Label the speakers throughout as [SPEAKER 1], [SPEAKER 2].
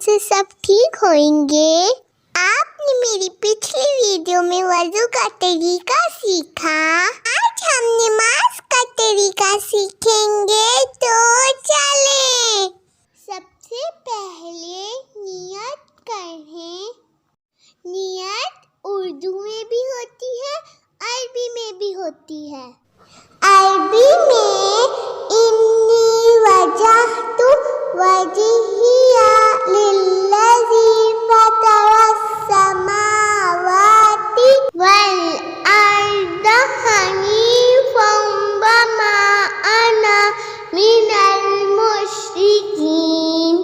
[SPEAKER 1] سے سب ٹھیک ہوئیں گے؟ آپ نے میری پچھلی ویڈیو میں وضو کا طریقہ سیکھا، آج ہم نماز کا طریقہ سیکھیں گے، تو چلیں۔ سب سے پہلے نیت کریں۔ نیت اردو میں بھی ہوتی ہے، عربی میں بھی ہوتی ہے۔ عربی میں انی وجہت وجہی للذی فطر السماوات والارض حنیفا وما انا من المشرکین۔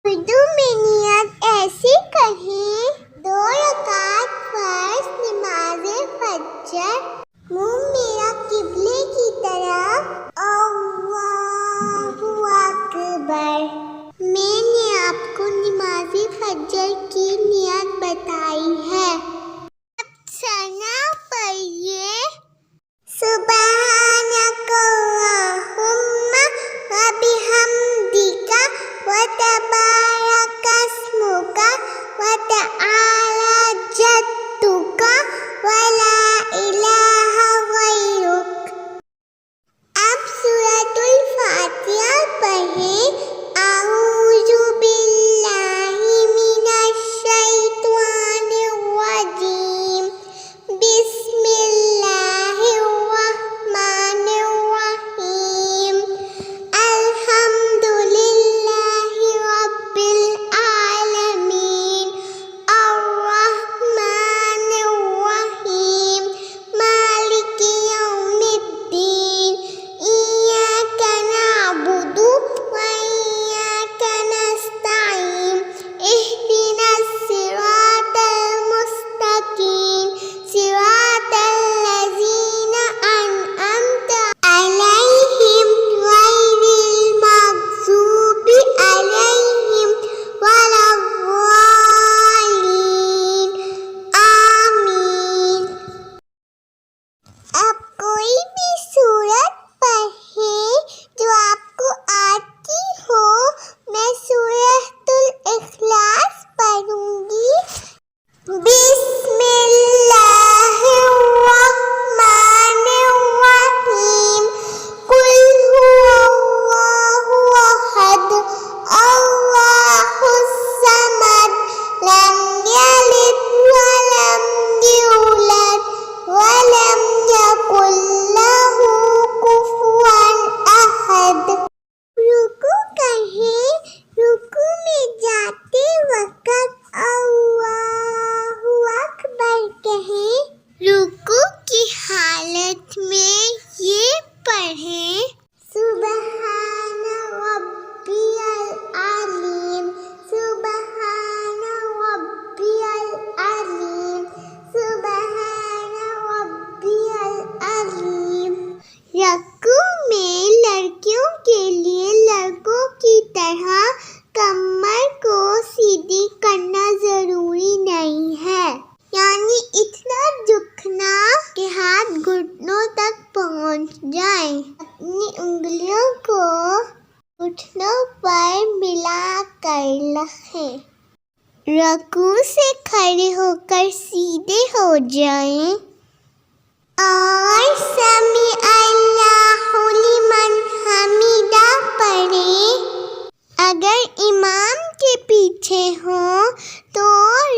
[SPEAKER 1] اردو میں نیت ایسے کہیں، 2 رکعت فرض نماز فجر، منہ میرا قبلے کی طرف، اللہ اکبر۔ میں نے آپ کو نماز فجر کی نیت بتائی ہے۔ اب ثناء پڑھیے، سبحانک اللہم وبحمدک وتبارک اسمک وتعالی جدک ولا الہ غیرک۔ اب سورۃ الفاتحہ پڑھیں، اعوذ باللہ من الشیطان الرجیم، بسم اللہ الرحمن الرحیم، الحمد للہ رب العالمین، الرحمن الرحیم، مالک یوم الدین، ایاک نعبد وإياك نستعين، اهدنا الصراط المستقيم، صراط الذين أنعمت عليهم غير المغضوب عليهم ولا الضالين، آمین۔ اب کوئی بھی سورت پڑھیں جو آپ کو آتی ہو۔ میں سورۃ العصر پڑھوں گی۔ بسم اللہ الرحمن الرحیم، قل هو اللہ احد اللہ الصمد، لم یلد ولم یولد ولم یکن لہ کفوا احد۔ رکوع کہیں، رکوع میں جاتے وقت اللہ اکبر کہیں۔ رکوع کی حالت میں یہ پڑھیں، سبحان ربی العظیم، سبحان ربی العظیم، سبحان ربی العظیم۔ رکوع میں لڑکیوں کے لیے لڑکوں کی طرح کمر کو سیدھی کرنا ضروری نہیں ہے، یعنی اتنا جھکنا کہ ہاتھ گھٹنوں تک پہنچ جائیں۔ اپنی انگلیوں کو گھٹنوں پر ملا کر رکھیں۔ رکوع سے کھڑے ہو کر سیدھے ہو جائیں اور سمیع اللہ لمن حمیدہ پڑھیں۔ اگر امام کے پیچھے ہوں تو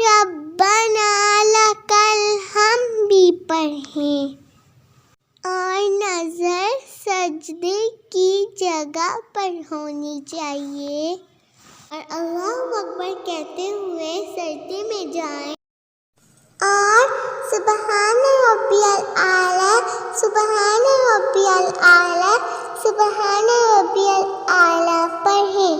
[SPEAKER 1] ربنا لک الحمد بھی پڑھیں، اور نظر سجدے کی جگہ پر ہونی چاہیے، اور اللہ اکبر کہتے ہوئے سجدے میں جائیں، اور سبحان ربی الاعلی، سبحان ربی الاعلی، سبحان ربی الاعلی پڑھیں۔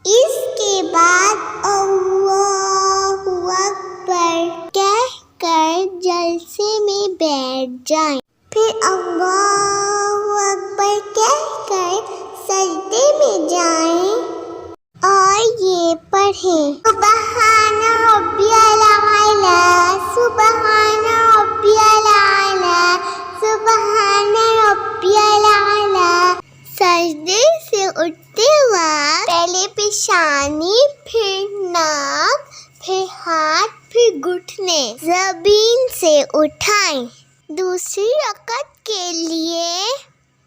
[SPEAKER 1] اس کے بعد اللہ اکبر کہہ کر جلسے میں بیٹھ جائیں، پھر اللہ اکبر کہہ کر سجدے میں جائیں اور یہ پڑھیں، سبحان ربی الاعلی، سبحان ربی الاعلی، سبحان ربی الاعلی۔ سجدے سے اٹھتے وقت ہاتھ، پہلے پیشانی، پھر ناک، پھر ہاتھ، پھر گھٹنے زمین سے اٹھائیں۔ دوسری رکعت کے لیے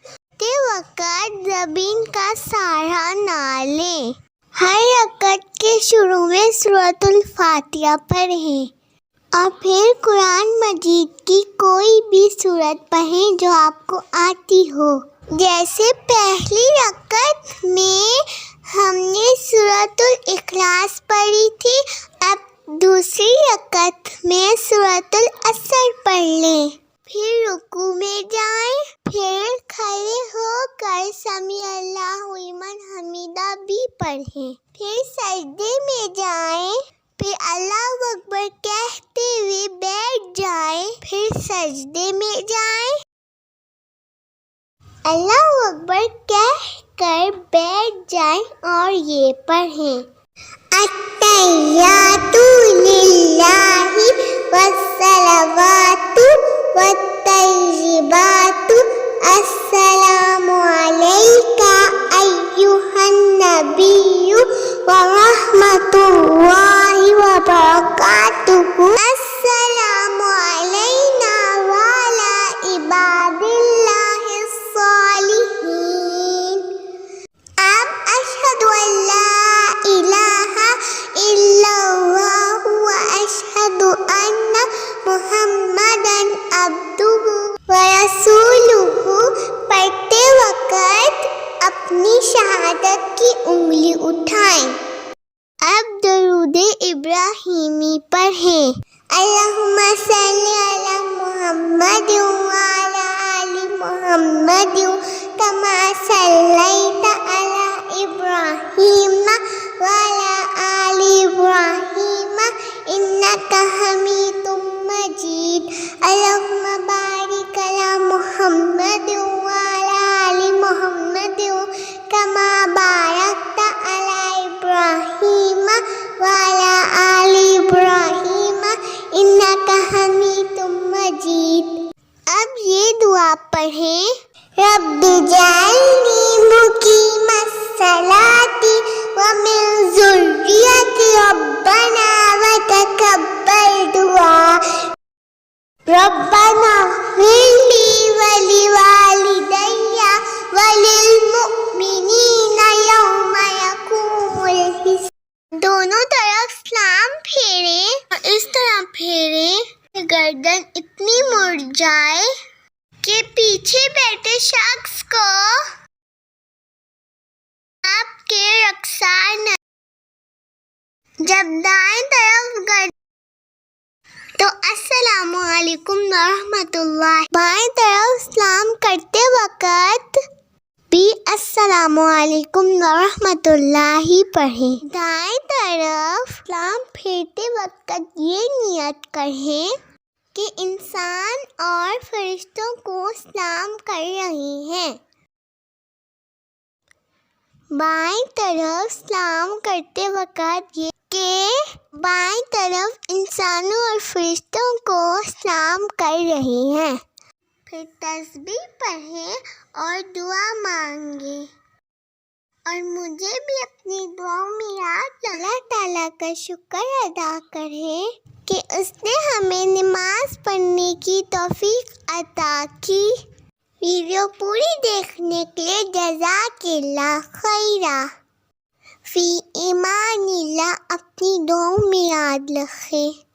[SPEAKER 1] پڑھتے وقت زمین کا سہارا نہ لیں۔ ہر رکعت کے شروع میں سورۃ الفاتحہ پڑھیں اور پھر قرآن مجید کی کوئی بھی سورت پڑھیں جو آپ کو آتی ہو۔ جیسے پہلی رکعت میں ہم نے سورۃ الکوثر پڑھی تھی، اب دوسری رکعت میں سورۃ العصر پڑھ لیں۔ پھر رکوع میں جائیں، پھر کھڑے ہو کر سمیع اللہ لمن حمیدہ بھی پڑھیں۔ پھر سجدے میں جائیں، پھر اللہ اکبر کہتے ہوئے بیٹھ جائیں۔ پھر سجدے میں جائیں، اللہ اکبر کہہ کر بیٹھ جائیں اور یہ پڑھیں: التحیات للہ والصلوات والطیبات السلام علیک ایھا النبی ورحمۃ اللہ وبرکاتہ، السلام علینا وعلی عباد اللہ الصالحین۔ اب اشہد ان لا الہ الا اللہ واشہد ان محمدا عبدہ ورسولہ پڑھتے وقت اپنی شہادت کی انگلی اٹھائیں۔ اب درود ابراہیمی پڑھیں: اللہم صلی علی محمد وعلی آل محمد کما صلیت علی ابراہیم وعلی آل ابراہیم انک حمید مجید، اللہم بارک علی محمد وعلی آل محمد کما بارکت علی ابراہیم وعلی آل ابراہیم انک حمید مجید۔ اب یہ دعا پڑھیں: رب اجعلنی مقیم الصلاۃ ومن ذریتی ربنا وتقبل دعا، ربنا اغفر لی ولوالدی وللمؤمنین یوم یقوم الحساب۔ دونوں طرف سلام پھیریں اور اس طرح پھیریں کہ گردن اتنی مڑ جائے کہ پیچھے بیٹھے شخص کو آپ کے رخسار نہ۔ جب دائیں طرف گردن تو السلام علیکم ورحمۃ اللہ، بائیں طرف سلام کرتے وقت بھی السلام علیکم ورحمۃ اللہ پڑھیں۔ دائیں طرف سلام پھیرتے وقت یہ نیت کریں کہ انسان اور فرشتوں کو سلام کر رہے ہیں۔ بائیں طرف سلام کرتے وقت یہ کہ بائیں طرف انسانوں اور فرشتوں کو سلام کر رہے ہیں۔ پھر تسبیح پڑھیں اور دعا مانگیں، اور مجھے بھی اپنی دعاؤں میں یاد اللہ تعالیٰ کا شکر ادا کریں کہ اس نے ہمیں نماز پڑھنے کی توفیق عطا کی۔ ویڈیو پوری دیکھنے کے لیے جزاک اللہ خیرا۔ فی امان اللہ، اپنی دعاؤں میں یاد رکھیں۔